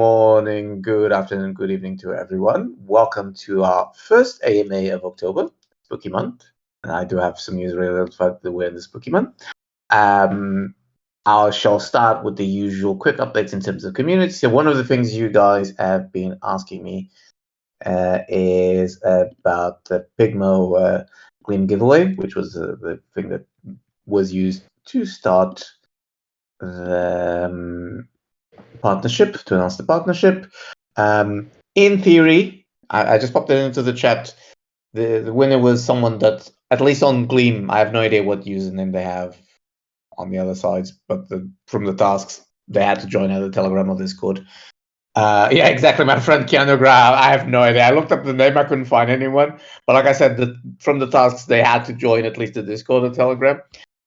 morning, good afternoon, good evening to everyone. Welcome to our first AMA of October, spooky month. And I do have some news related to the way in the spooky month. I shall start with the usual quick updates in terms of community. So one of the things you guys have been asking me is about the Pigmo Gleam giveaway, which was the thing that was used to start the partnership, to announce the partnership. In theory, I just popped it into the chat. The winner was someone that, at least on Gleam, I have no idea what username they have on the other sides, but from the tasks, they had to join either Telegram or Discord. Yeah, exactly. My friend Keanu Gra, I have no idea. I looked up the name, I couldn't find anyone. But like I said, from the tasks, they had to join at least the Discord or Telegram.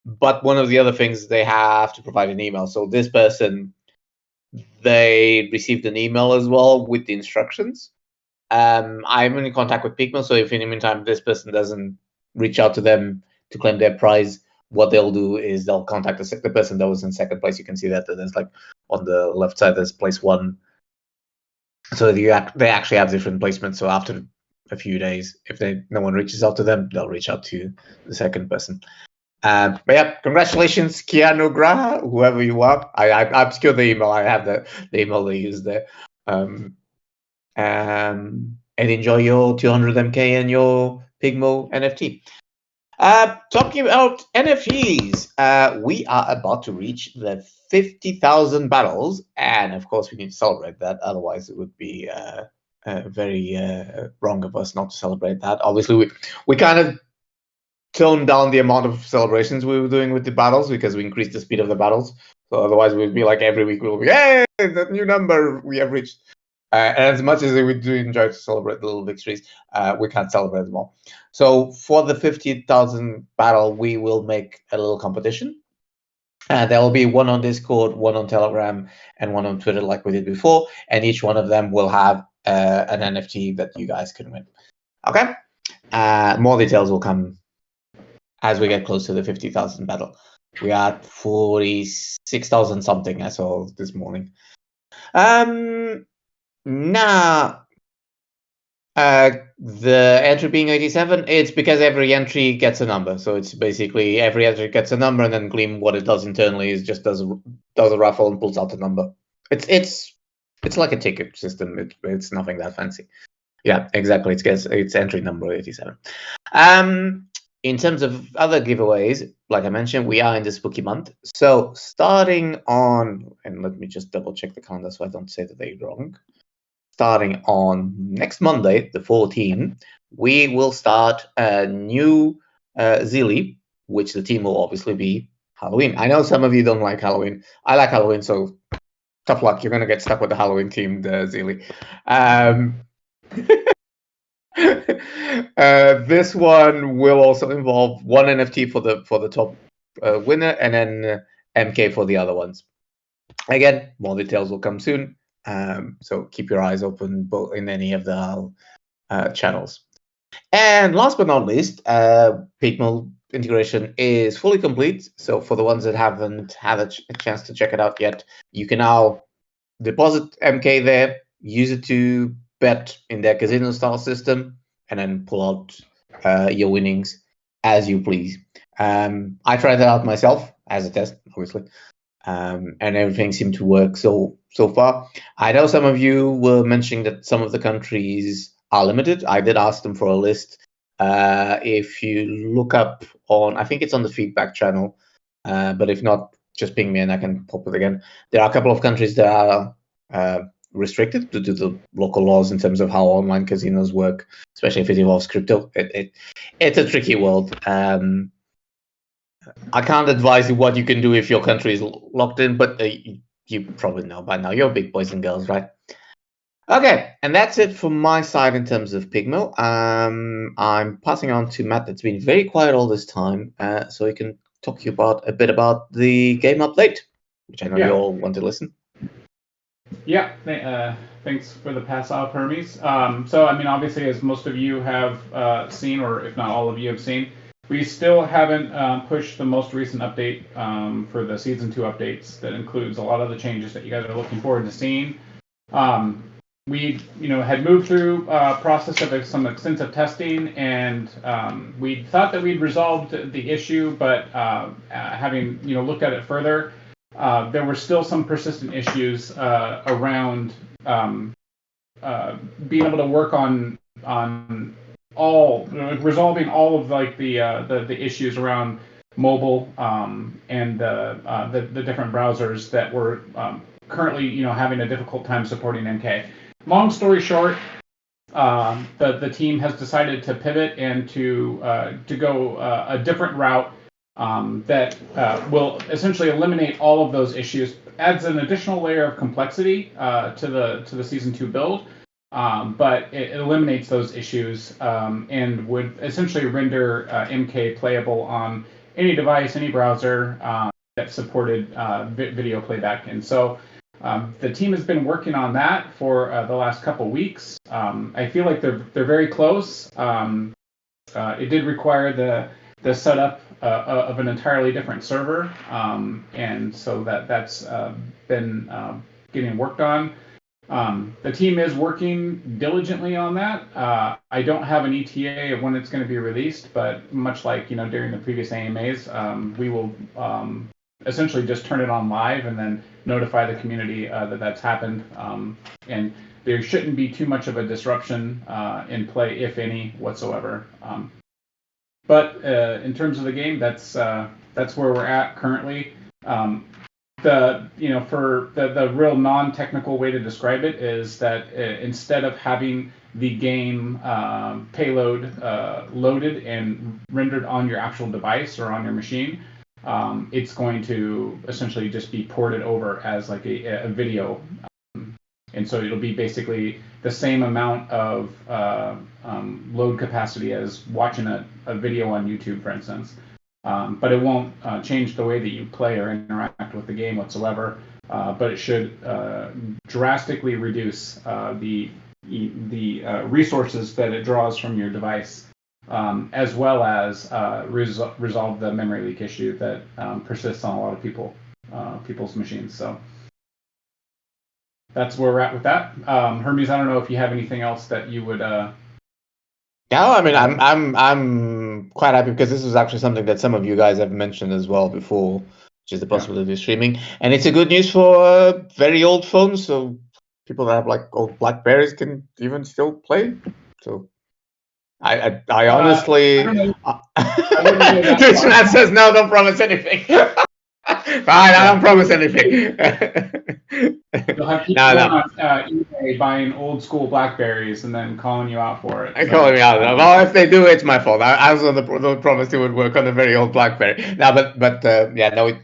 But one of the other things, they have to provide an email. So this person, they received an email as well with the instructions. I'm in contact with Pigmo, so if in the meantime this person doesn't reach out to them to claim their prize, what they'll do is they'll contact the person that was in second place. You can see that there's like on the left side there's place 1. So they actually have different placements. So after a few days, if no one reaches out to them, they'll reach out to the second person. But yeah, congratulations, Keanu Gra, whoever you are. I obscured the email. I have the email they use there. And enjoy your 200 MK and your Pigmo NFT. Talking about NFTs, we are about to reach the 50,000 battles, and of course we need to celebrate that. Otherwise, it would be very wrong of us not to celebrate that. Obviously, we kind of toned down the amount of celebrations we were doing with the battles because we increased the speed of the battles. So otherwise, we'd be like every week we'll be, hey, that new number we have reached. And as much as we do enjoy to celebrate the little victories, we can't celebrate them all. So for the 50,000 battle, we will make a little competition. There will be one on Discord, one on Telegram, and one on Twitter like we did before. And each one of them will have an NFT that you guys can win. Okay? More details will come as we get close to the 50,000 battle. We are at 46,000 something, I saw this morning. Now, the entry being 87, it's because every entry gets a number. So it's basically every entry gets a number, and then Gleam, what it does internally is just does a raffle and pulls out a number. It's like a ticket system. It's nothing that fancy. Yeah, exactly. It's entry number 87. In terms of other giveaways, like I mentioned, we are in the spooky month. So starting on, and let me just double check the calendar so I don't say the date wrong. Starting on next Monday, the 14th, we will start a new Zealy, which the theme will obviously be Halloween. I know some of you don't like Halloween. I like Halloween, so tough luck. You're going to get stuck with the Halloween themed Zealy. This one will also involve one NFT for the top winner, and then MK for the other ones. Again, more details will come soon. So keep your eyes open both in any of the channels. And last but not least, Pigmo integration is fully complete. So for the ones that haven't had a chance to check it out yet, you can now deposit MK there, use it to bet in their casino style system, and then pull out your winnings as you please. I tried that out myself as a test, obviously. And everything seemed to work so far. I know some of you were mentioning that some of the countries are limited. I did ask them for a list. If you look up on, I think it's on the feedback channel, but if not, just ping me and I can pop it again. There are a couple of countries that are restricted due to the local laws in terms of how online casinos work, especially if it involves crypto. It's a tricky world. I can't advise you what you can do if your country is locked in, but you probably know by now. You're big boys and girls, right? Okay, and that's it from my side in terms of Pigmo. I'm passing on to Matt, that's been very quiet all this time, so he can talk to you a bit about the game update, which I know you all want to listen. Yeah, thanks for the pass off, Hermes. So, I mean, obviously, as most of you have seen, or if not all of you have seen, we still haven't pushed the most recent update for the Season 2 updates that includes a lot of the changes that you guys are looking forward to seeing. We, had moved through a process of some extensive testing, and we thought that we'd resolved the issue, but having looked at it further, there were still some persistent issues around being able to work on resolving all of like the issues around mobile and the different browsers that were currently having a difficult time supporting MK. Long story short, the team has decided to pivot and to go a different route that will essentially eliminate all of those issues. Adds an additional layer of complexity to the season 2 build, but it eliminates those issues and would essentially render MK playable on any device, any browser that supported video playback. And so the team has been working on that for the last couple weeks. I feel like they're very close. It did require the setup of an entirely different server, and so that's been getting worked on. The team is working diligently on that. I don't have an ETA of when it's going to be released, but much like during the previous AMAs, we will essentially just turn it on live and then notify the community that that's happened. And there shouldn't be too much of a disruption in play, if any, whatsoever. But in terms of the game, that's where we're at currently. For the real non-technical way to describe it is that instead of having the game payload loaded and rendered on your actual device or on your machine, it's going to essentially just be ported over as like a video. And so it'll be basically the same amount of load capacity as watching a video on YouTube, for instance. But it won't change the way that you play or interact with the game whatsoever. But it should drastically reduce the resources that it draws from your device, as well as resolve the memory leak issue that persists on a lot of people's machines. So that's where we're at with that. Hermes, I don't know if you have anything else that you would. No, I mean, I'm quite happy because this is actually something that some of you guys have mentioned as well before, which is the possibility of streaming, and it's a good news for very old phones. So people that have like old BlackBerries can even still play. So I honestly, I don't know. this man says no, don't promise anything. Fine, I don't promise anything. You'll have people on eBay buying old school Blackberries and then calling you out for it. Calling me out. Well, if they do, it's my fault. I was on the promise it would work on a very old BlackBerry. No,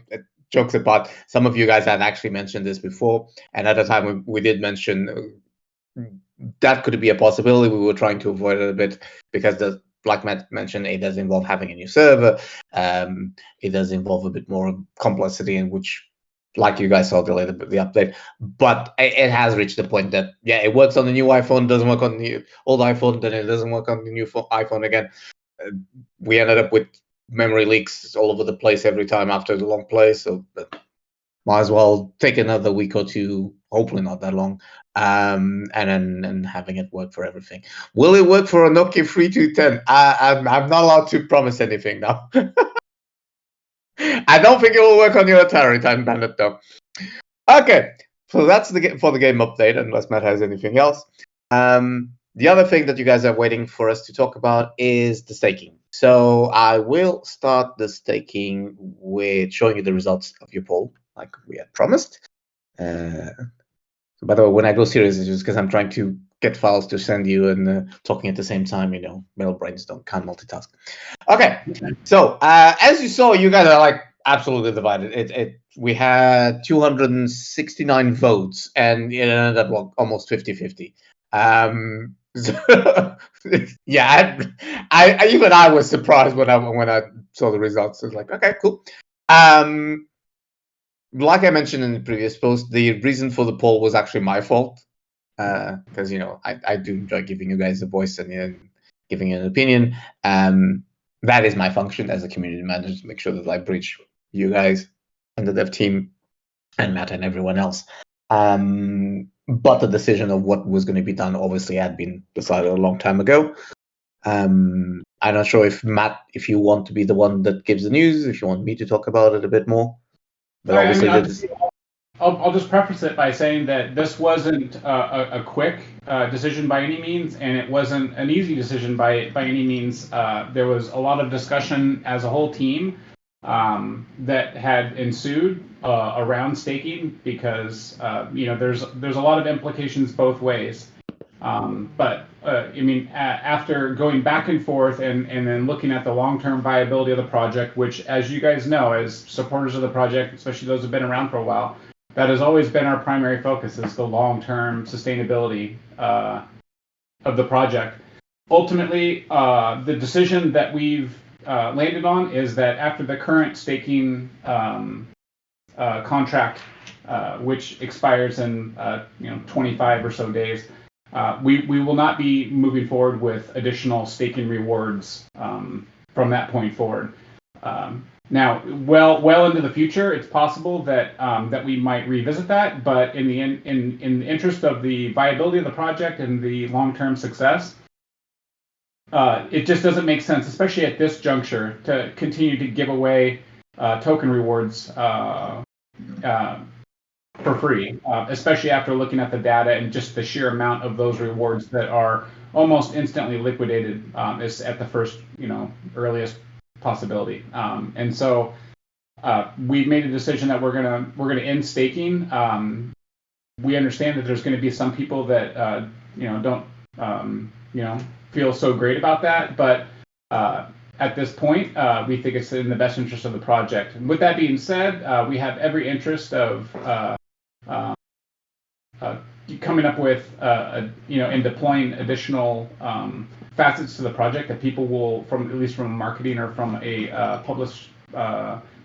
jokes apart. Some of you guys had actually mentioned this before, and at the time we did mention that could be a possibility. We were trying to avoid it a bit because the like Matt mentioned, it does involve having a new server. It does involve a bit more complexity, in which, like you guys saw the update, but it has reached the point that it works on the new iPhone, doesn't work on the old iPhone, then it doesn't work on the new iPhone again. We ended up with memory leaks all over the place every time after the long play, so might as well take another week or two, hopefully not that long, and then having it work for everything. Will it work for a Nokia 3210? I'm not allowed to promise anything now. I don't think it will work on your Atari Time Bandit though. Okay, so that's for the game update, unless Matt has anything else. The other thing that you guys are waiting for us to talk about is the staking. So I will start the staking with showing you the results of your poll, like we had promised. By the way, when I go serious, it's just because I'm trying to get files to send you and talking at the same time. Middle brains can't multitask. Okay, so as you saw, you guys are like absolutely divided. We had 269 votes, and it ended up almost 50-50. So, yeah, I was surprised when I saw the results. I was like, okay, cool. Like I mentioned in the previous post, the reason for the poll was actually my fault, because I do enjoy giving you guys a voice and giving an opinion. That is my function as a community manager, to make sure that I bridge you guys and the dev team and Matt and everyone else. but the decision of what was going to be done obviously had been decided a long time ago. I'm not sure if Matt, if you want to be the one that gives the news, if you want me to talk about it a bit more. But obviously, I'll just preface it by saying that this wasn't a quick decision by any means, and it wasn't an easy decision by any means. There was a lot of discussion as a whole team that had ensued around staking because there's a lot of implications both ways. But after going back and forth and then looking at the long-term viability of the project, which, as you guys know, as supporters of the project, especially those who've been around for a while, that has always been our primary focus, is the long-term sustainability of the project. Ultimately, the decision that we've landed on is that after the current staking contract, which expires in 25 or so days, we will not be moving forward with additional staking rewards from that point forward. Now, well into the future, it's possible that that we might revisit that, but in the interest of the viability of the project and the long-term success, it just doesn't make sense, especially at this juncture, to continue to give away token rewards for free, especially after looking at the data and just the sheer amount of those rewards that are almost instantly liquidated is at the first, earliest possibility. And so we've made a decision that we're gonna end staking. We understand that there's going to be some people that don't feel so great about that, but at this point, we think it's in the best interest of the project. And with that being said, we have every interest of coming up with, and deploying additional facets to the project that people will, at least from a marketing or from a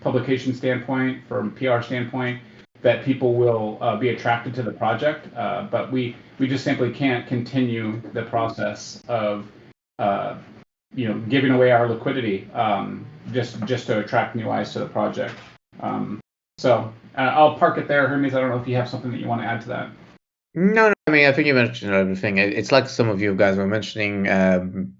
publication standpoint, from PR standpoint, that people will be attracted to the project. But we just simply can't continue the process of giving away our liquidity just to attract new eyes to the project. So I'll park it there. Hermes, I don't know if you have something that you want to add to that. No, I mean, I think you mentioned everything. It's like some of you guys were mentioning, and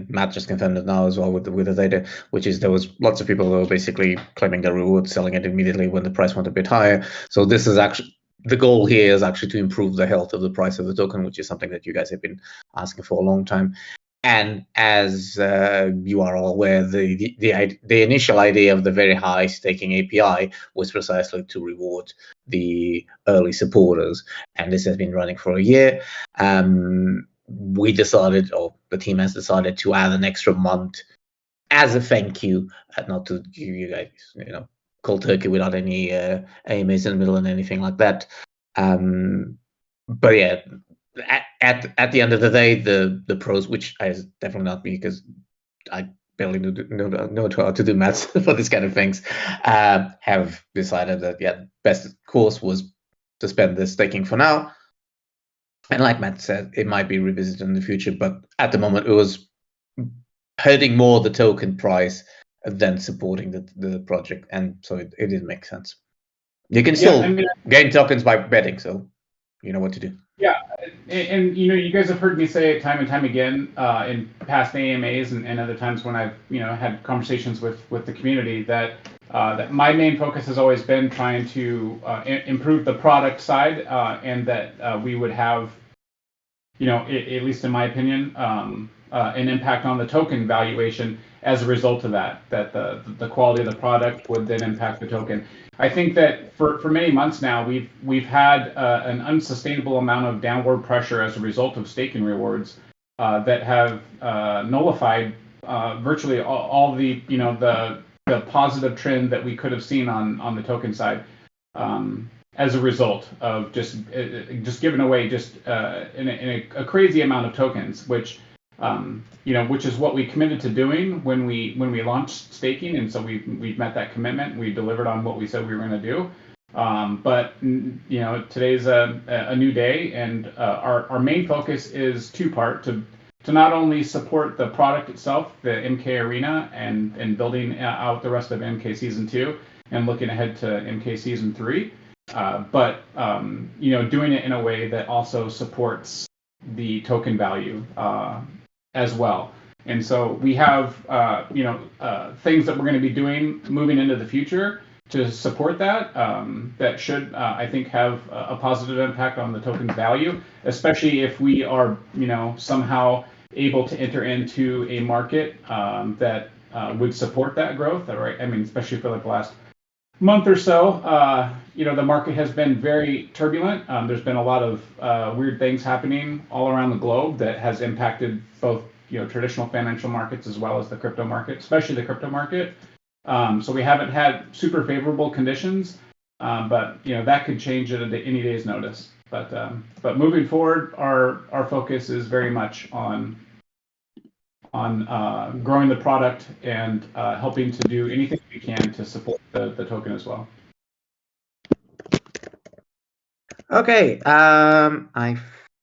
Matt just confirmed it now as well with the data, which is there was lots of people who were basically claiming their reward, selling it immediately when the price went a bit higher. So this is actually, the goal here is actually to improve the health of the price of the token, which is something that you guys have been asking for a long time. And as you are all aware, the initial idea of the very high staking API was precisely to reward the early supporters, and this has been running for a year. We decided, or the team has decided, to add an extra month as a thank you, not to give you guys, cold turkey without any AMAs in the middle and anything like that. But yeah. At the end of the day, the pros, which I definitely not me because I barely know how to do maths for this kind of things, have decided that best course was to spend this staking for now. And like Matt said, it might be revisited in the future, but at the moment it was hurting more the token price than supporting the project, and so it didn't make sense. You can still gain tokens by betting, so you know what to do. Yeah, and you guys have heard me say it time and time again in past AMAs and other times when I've had conversations with the community that my main focus has always been trying to improve the product side, and that we would have, at least in my opinion, an impact on the token valuation as a result of that the quality of the product would then impact the token. I think that for many months now, we've had an unsustainable amount of downward pressure as a result of staking rewards that have nullified virtually all the the positive trend that we could have seen on the token side as a result of just giving away in a crazy amount of tokens, which which is what we committed to doing when we launched staking, and so we've met that commitment. We delivered on what we said we were going to do. But today's a new day, and our main focus is two-part: to not only support the product itself, the MK Arena, and building out the rest of MK Season 2, and looking ahead to MK Season 3. but doing it in a way that also supports the token value as well. And so we have things that we're going to be doing moving into the future to support that. That should, I think, have a positive impact on the token's value, especially if we are somehow able to enter into a market that would support that growth. Right? I mean, especially for like the last month or so, the market has been very turbulent. There's been a lot of weird things happening all around the globe that has impacted both traditional financial markets as well as the crypto market, especially the crypto market. So we haven't had super favorable conditions, but that could change at any day's notice. But moving forward, our focus is very much on growing the product and helping to do anything we can to support the token as well. Okay, I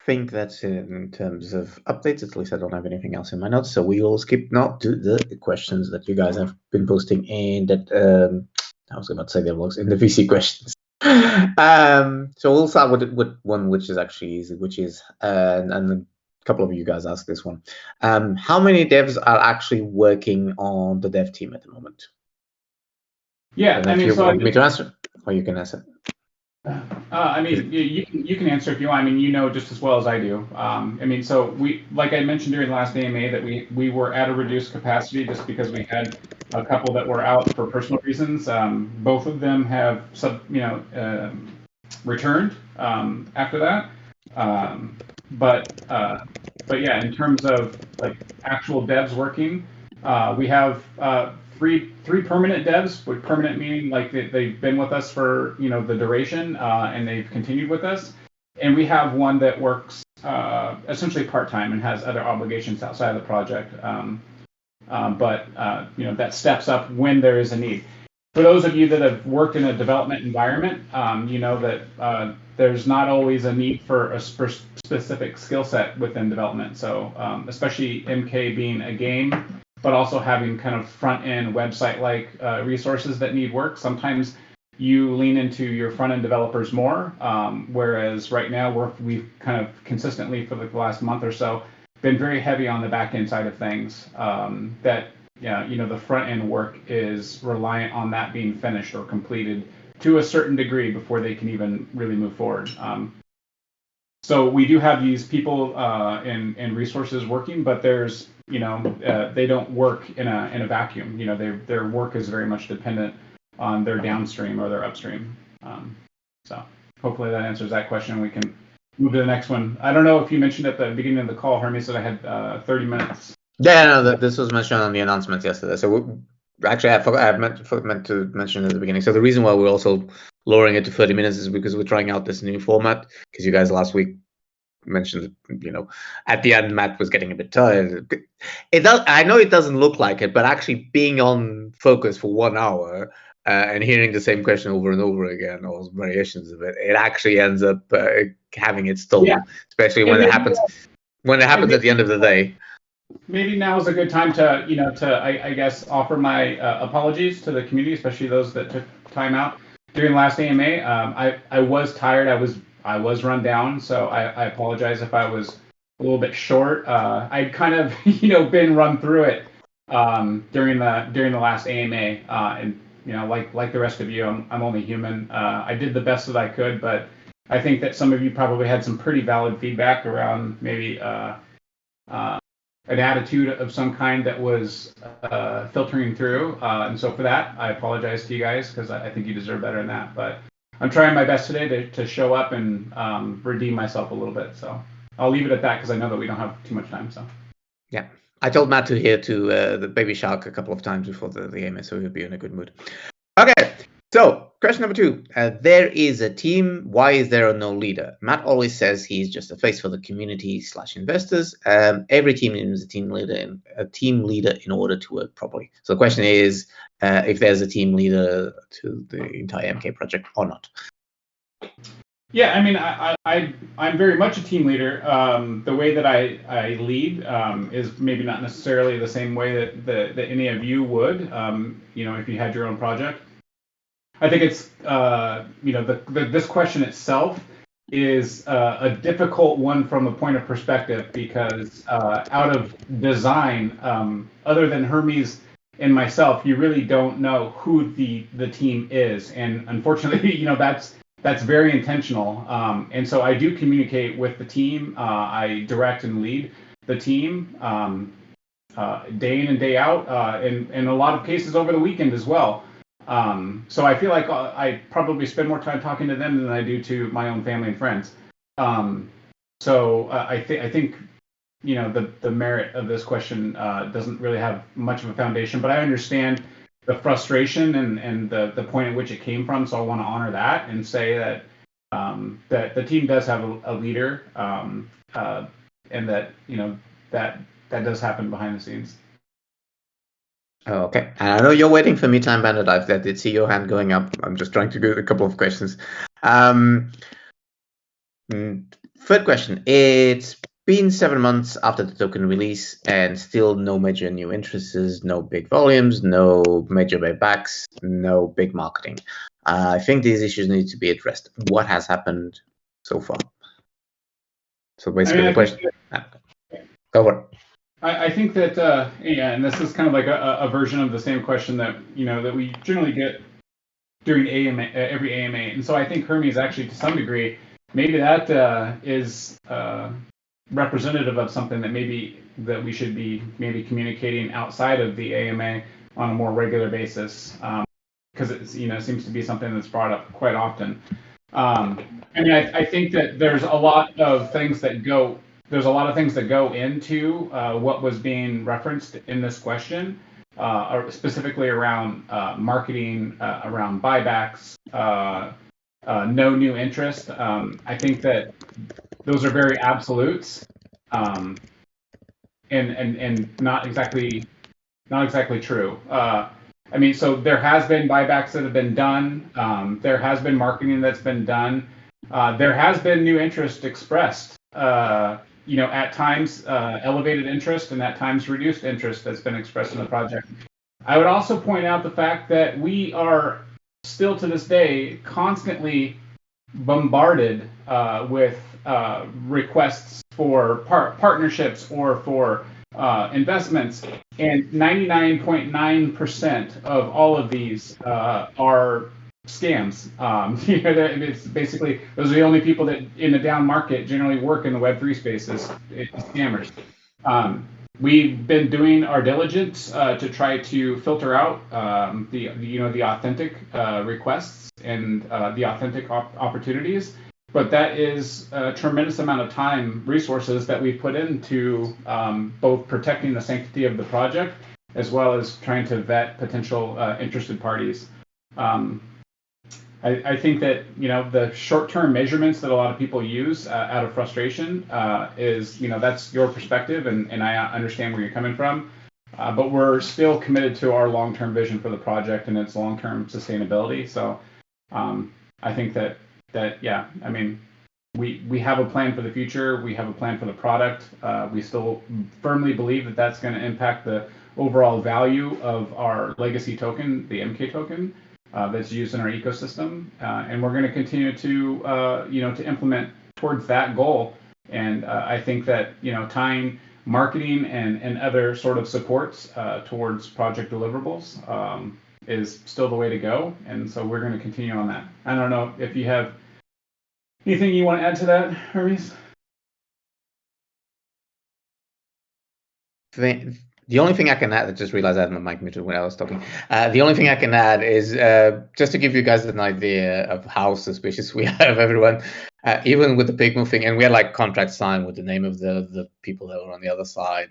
think that's it in terms of updates. At least I don't have anything else in my notes, so we will skip now to the questions that you guys have been posting in that I was about to say the vlogs in the VC questions. So we'll start with one which is actually easy, which is and a couple of you guys asked this one. How many devs are actually working on the dev team at the moment? Yeah, and if you want me to answer, or you can answer. I mean, you can answer if you want. I mean, just as well as I do. I mean, so like I mentioned during the last AMA, that we were at a reduced capacity just because we had a couple that were out for personal reasons. Both of them have returned after that. But yeah, in terms of like actual devs working, we have three permanent devs. With permanent meaning like they've been with us for the duration, and they've continued with us. And we have one that works essentially part-time and has other obligations outside of the project. But that steps up when there is a need. For those of you that have worked in a development environment, you know that there's not always a need for a specific skill set within development. So especially MK being a game, but also having kind of front-end website-like resources that need work. Sometimes you lean into your front-end developers more, whereas right now we've kind of consistently for the last month or so been very heavy on the back-end side of things. The front-end work is reliant on that being finished or completed to a certain degree before they can even really move forward. So we do have these people and resources working, but there's they don't work in a vacuum. Their work is very much dependent on their downstream or their upstream. So hopefully that answers that question. We can move to the next one. I don't know if you mentioned at the beginning of the call, Hermes, that I had 30 minutes. Yeah, no, this was mentioned on the announcements yesterday. So actually, I meant to mention it at the beginning. So the reason why we're also lowering it to 30 minutes is because we're trying out this new format. Because you guys last week mentioned that, at the end, Matt was getting a bit tired. I know it doesn't look like it, but actually being on focus for 1 hour and hearing the same question over and over again, or variations of it, it actually ends up having its toll, especially when it happens. When it happens at the end of the day. Maybe now is a good time to I guess offer my apologies to the community, especially those that took time out during the last AMA. I was tired. I was run down, so I apologize if I was a little bit short. I'd kind of been run through it during the last AMA, and like the rest of you, I'm only human. I did the best that I could, but I think that some of you probably had some pretty valid feedback around maybe an attitude of some kind that was filtering through. And so for that, I apologize to you guys because I think you deserve better than that. But I'm trying my best today to show up and redeem myself a little bit. So I'll leave it at that because I know that we don't have too much time. So yeah, I told Matt to hear to the Baby Shark a couple of times before the game, so he'll be in a good mood. Okay. So, question number 2. There is a team. Why is there no leader? Matt always says he's just a face for the community / investors. Every team needs a team leader in order to work properly. So the question is if there's a team leader to the entire MK project or not. Yeah, I mean, I'm very much a team leader. The way that I lead is maybe not necessarily the same way that any of you would, if you had your own project. I think it's this question itself is a difficult one from a point of perspective because out of design, other than Hermes and myself, you really don't know who the team is, and unfortunately, that's very intentional. And so I do communicate with the team. I direct and lead the team day in and day out, in a lot of cases over the weekend as well. So I feel like I probably spend more time talking to them than I do to my own family and friends. I think the merit of this question doesn't really have much of a foundation, but I understand the frustration and the point at which it came from. So I want to honor that and say that that the team does have a leader, and that that does happen behind the scenes. Okay, and I know you're waiting for me, Time Bandit. I did see your hand going up. I'm just trying to do a couple of questions. Third question. It's been 7 months after the token release, and still no major new interests, no big volumes, no major buybacks, no big marketing. I think these issues need to be addressed. What has happened so far? So basically, the question. Go for it. I think that and this is kind of like a version of the same question that that we generally get during AMA, every AMA, and so I think Hermes actually, to some degree, maybe that is representative of something that we should be maybe communicating outside of the AMA on a more regular basis, because it seems to be something that's brought up quite often. I think that there's a lot of things that go. There's a lot of things that go into what was being referenced in this question, specifically around marketing, around buybacks, no new interest. I think that those are very absolutes, and not exactly true. So there has been buybacks that have been done. There has been marketing that's been done. There has been new interest expressed. At times elevated interest and at times reduced interest that's been expressed in the project. I would also point out the fact that we are still to this day constantly bombarded with requests for partnerships or for investments, and 99.9% of all of these are scams. It's basically those are the only people that in the down market generally work in the Web3 spaces. It's scammers. We've been doing our diligence to try to filter out the authentic requests and the authentic opportunities, but that is a tremendous amount of time, resources that we've put into both protecting the sanctity of the project as well as trying to vet potential interested parties. I think that the short-term measurements that a lot of people use out of frustration is that's your perspective, and I understand where you're coming from, but we're still committed to our long-term vision for the project and its long-term sustainability. So I think that we have a plan for the future. We have a plan for the product. We still firmly believe that that's going to impact the overall value of our legacy token, the MK token. That's used in our ecosystem, and we're going to continue to to implement towards that goal. And I think that tying marketing and other sort of supports towards project deliverables is still the way to go. And so we're going to continue on that. I don't know if you have anything you want to add to that, Hermes. The only thing I can add, I just realized I had my mic muted when I was talking. The only thing I can add is just to give you guys an idea of how suspicious we are of everyone, even with the Pigmo thing. And we had like contracts signed with the name of the people that were on the other side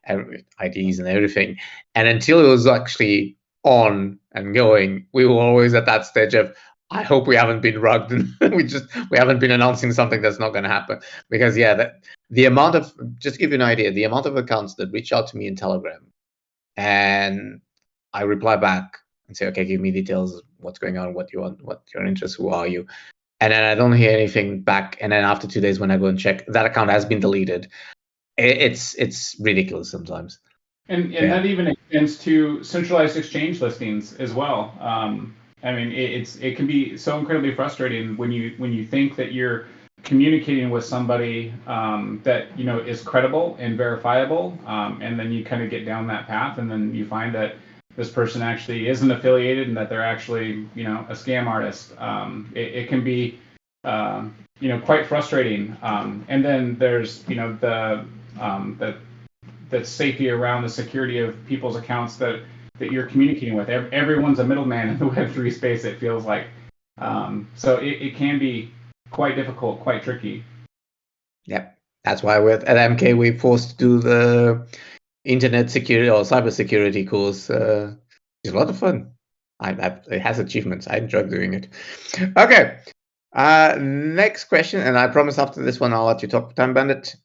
and IDs and everything. And until it was actually on and going, we were always at that stage of, I hope we haven't been rugged and we haven't been announcing something that's not going to happen. Because the amount of, just to give you an idea, the amount of accounts that reach out to me in Telegram and I reply back and say, okay, give me details, what's going on, what you want, what your interests, who are you? And then I don't hear anything back. And then after 2 days when I go and check, that account has been deleted. It's ridiculous sometimes. And that even extends to centralized exchange listings as well. I mean, it can be so incredibly frustrating when you think that you're communicating with somebody that is credible and verifiable, and then you kind of get down that path, and then you find that this person actually isn't affiliated and that they're actually a scam artist. It can be quite frustrating. And then there's the safety around the security of people's accounts that you're communicating with. Everyone's a middleman in the Web3 space, it feels like. So it can be quite difficult, quite tricky. Yep. That's why at MK we're forced to do the internet security or cybersecurity course. It's a lot of fun. It has achievements. I enjoy doing it. Okay. Next question, and I promise after this one I'll let you talk, Time Bandit.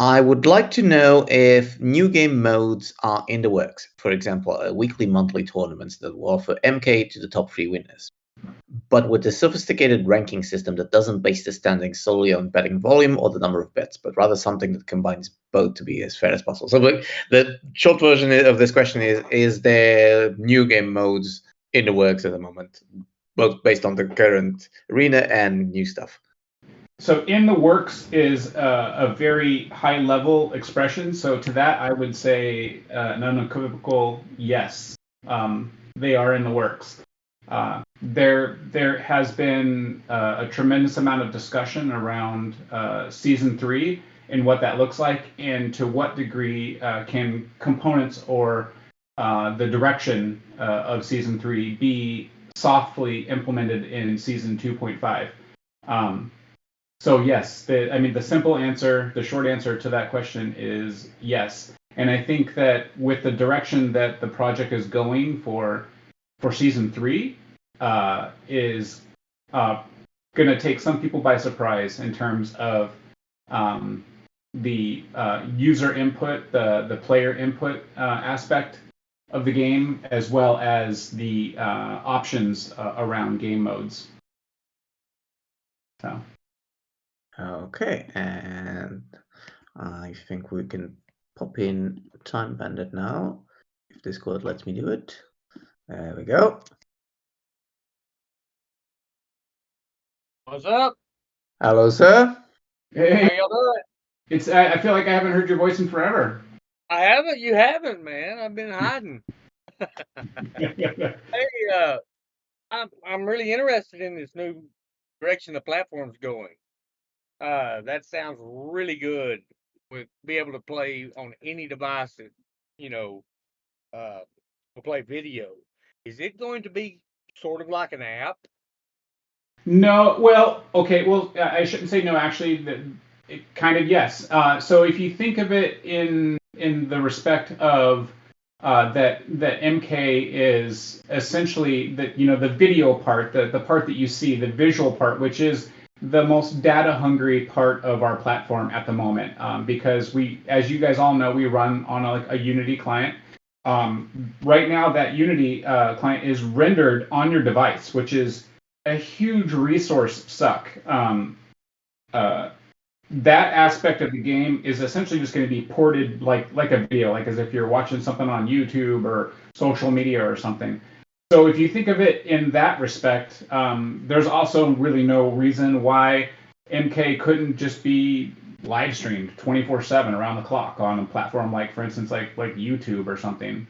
I would like to know if new game modes are in the works. For example, a weekly, monthly tournaments that will offer MK to the top 3 winners, but with a sophisticated ranking system that doesn't base the standings solely on betting volume or the number of bets, but rather something that combines both to be as fair as possible. So the short version of this question is there new game modes in the works at the moment, both based on the current arena and new stuff? So in the works is a very high level expression. So to that, I would say an unequivocal yes. They are in the works. There has been a tremendous amount of discussion around season 3 and what that looks like, and to what degree can components or the direction of season 3 be softly implemented in season 2.5. So yes, the simple answer, the short answer to that question is yes. And I think that with the direction that the project is going for season 3, is going to take some people by surprise in terms of the user input, the player input aspect of the game, as well as the options around game modes. So. Okay, and I think we can pop in Time Bandit now, if Discord lets me do it. There we go. What's up? Hello, sir. Hey, How y'all doing? I feel like I haven't heard your voice in forever. I haven't. You haven't, man. I've been hiding. Hey, I'm really interested in this new direction the platform's going. That sounds really good. With be able to play on any device that will play video. Is it going to be sort of like an app? No, well, okay, well, I shouldn't say no. Actually, kind of yes. So if you think of it in the respect of that MK is essentially the video part, the part that you see, the visual part, which is the most data hungry part of our platform at the moment, because we, as you guys all know, we run on a Unity client. Right now, that Unity client is rendered on your device, which is a huge resource suck. That aspect of the game is essentially just going to be ported like a video, like as if you're watching something on YouTube or social media or something. So if you think of it in that respect, there's also really no reason why MK couldn't just be live streamed 24/7 around the clock on a platform like, for instance, like YouTube or something,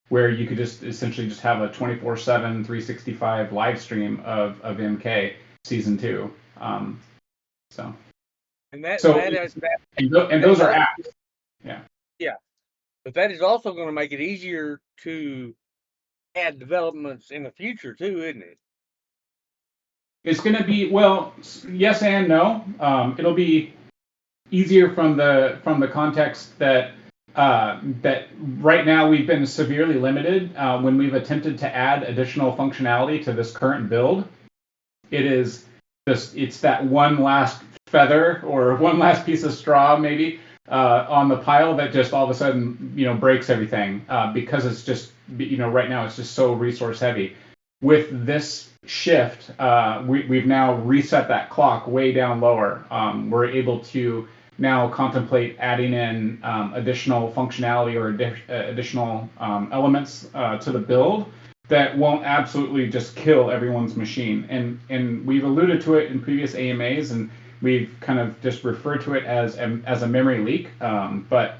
where you could just essentially just have a 24/7, 365 live stream of MK season 2. So. And that and those are apps. Yeah. Yeah, but that is also going to make it easier to add developments in the future too, isn't it? It's going to be, well, yes and no. It'll be easier from the context that that right now we've been severely limited when we've attempted to add additional functionality to this current build. It's that one last feather or one last piece of straw maybe on the pile that just all of a sudden breaks everything because it's just right now it's just so resource heavy. With this shift, we've now reset that clock way down lower. We're able to now contemplate adding in additional functionality or additional elements to the build that won't absolutely just kill everyone's machine. And we've alluded to it in previous AMAs, and we've kind of just referred to it as a memory leak. But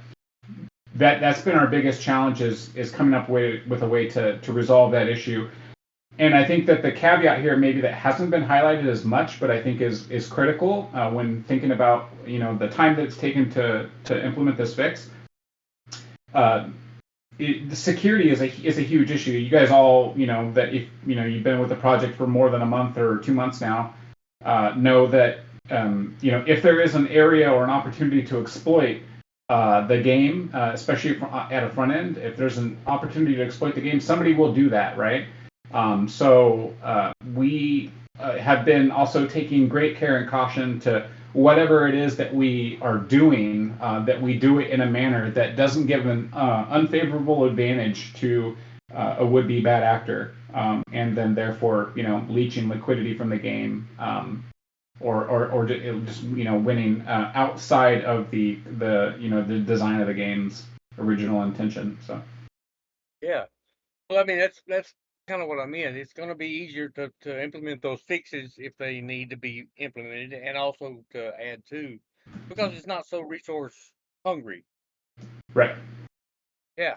that's been our biggest challenge is coming up with a way to resolve that issue. And I think that the caveat here, maybe that hasn't been highlighted as much, but I think is critical when thinking about the time that it's taken to implement this fix. The security is a huge issue. You guys all that if you've been with the project for more than a month or 2 months now, know that if there is an area or an opportunity to exploit the game, especially at a front end, if there's an opportunity to exploit the game, somebody will do that, right? So we have been also taking great care and caution to whatever it is that we are doing, that we do it in a manner that doesn't give an unfavorable advantage to a would-be bad actor, and then therefore leaching liquidity from the game, or just winning outside of the design of the game's original intention. So yeah, well, I mean that's kind of what I meant. It's going to be easier to implement those fixes if they need to be implemented, and also to add to, because it's not so resource hungry. right. Yeah,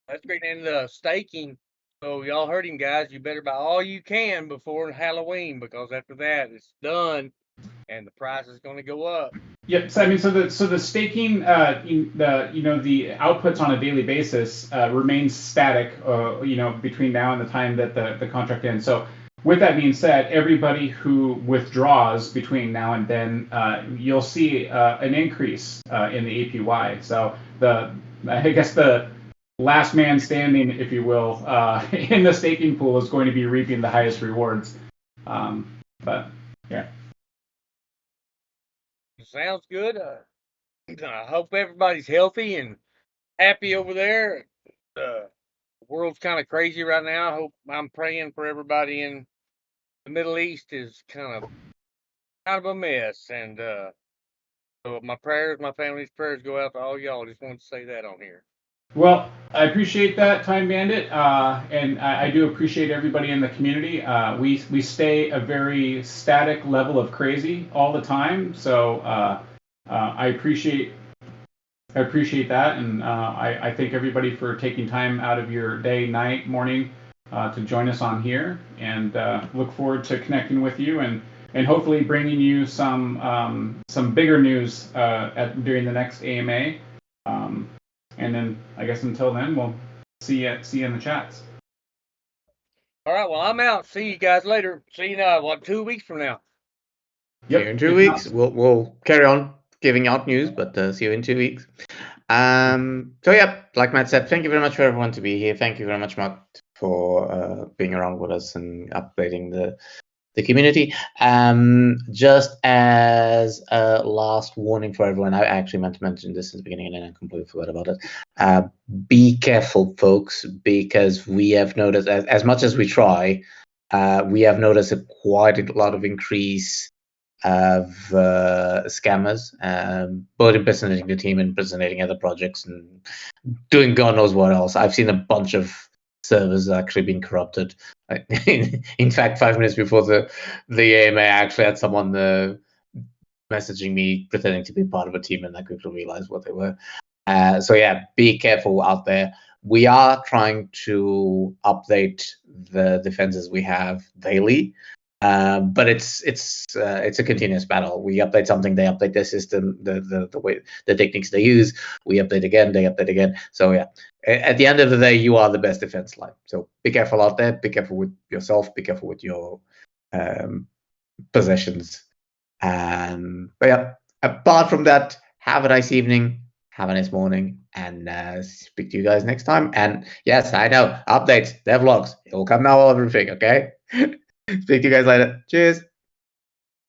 that's great. And the staking. So y'all heard him, guys. You better buy all you can before Halloween, because after that it's done, and the price is going to go up. Yep. So I mean, so the staking, the outputs on a daily basis remains static, between now and the time that the contract ends. So with that being said, everybody who withdraws between now and then, you'll see an increase in the APY. So I guess the last man standing, if you will, in the staking pool is going to be reaping the highest rewards. But yeah. Sounds good. I hope everybody's healthy and happy over there. The world's kind of crazy right now. I'm praying for everybody in the Middle East is kind of a mess. And so my family's prayers go out to all y'all. Just wanted to say that on here. Well, I appreciate that, Time Bandit, and I do appreciate everybody in the community. We stay a very static level of crazy all the time, so I appreciate that, and I thank everybody for taking time out of your day, night, morning to join us on here, and look forward to connecting with you and hopefully bringing you some bigger news during the next AMA. And then I guess until then, we'll see you in the chats. All right, well, I'm out. See you guys later. See you 2 weeks from now. Yep. See you in 2 weeks. We'll carry on giving out news, but see you in 2 weeks. So yeah, like Matt said, thank you very much for everyone to be here. Thank you very much, Matt, for being around with us and updating the community. Just as a last warning for everyone, I actually meant to mention this in the beginning and I completely forgot about it. Be careful, folks, because we have noticed, as much as we try, we have noticed quite a lot of increase of scammers, both impersonating the team and impersonating other projects and doing God knows what else. I've seen a bunch of servers actually being corrupted. In fact, 5 minutes before the AMA, I actually had someone messaging me pretending to be part of a team, and I quickly realized what they were. So yeah, be careful out there. We are trying to update the defenses we have daily, but it's a continuous battle. We update something, they update their system, the way the techniques they use. We update again, they update again. So yeah, at the end of the day, you are the best defense line. So be careful out there. Be careful with yourself. Be careful with your possessions. But yeah, apart from that, have a nice evening. Have a nice morning, and speak to you guys next time. And yes, I know, updates, devlogs, it will come now, everything, okay? Speak to you guys later. Cheers.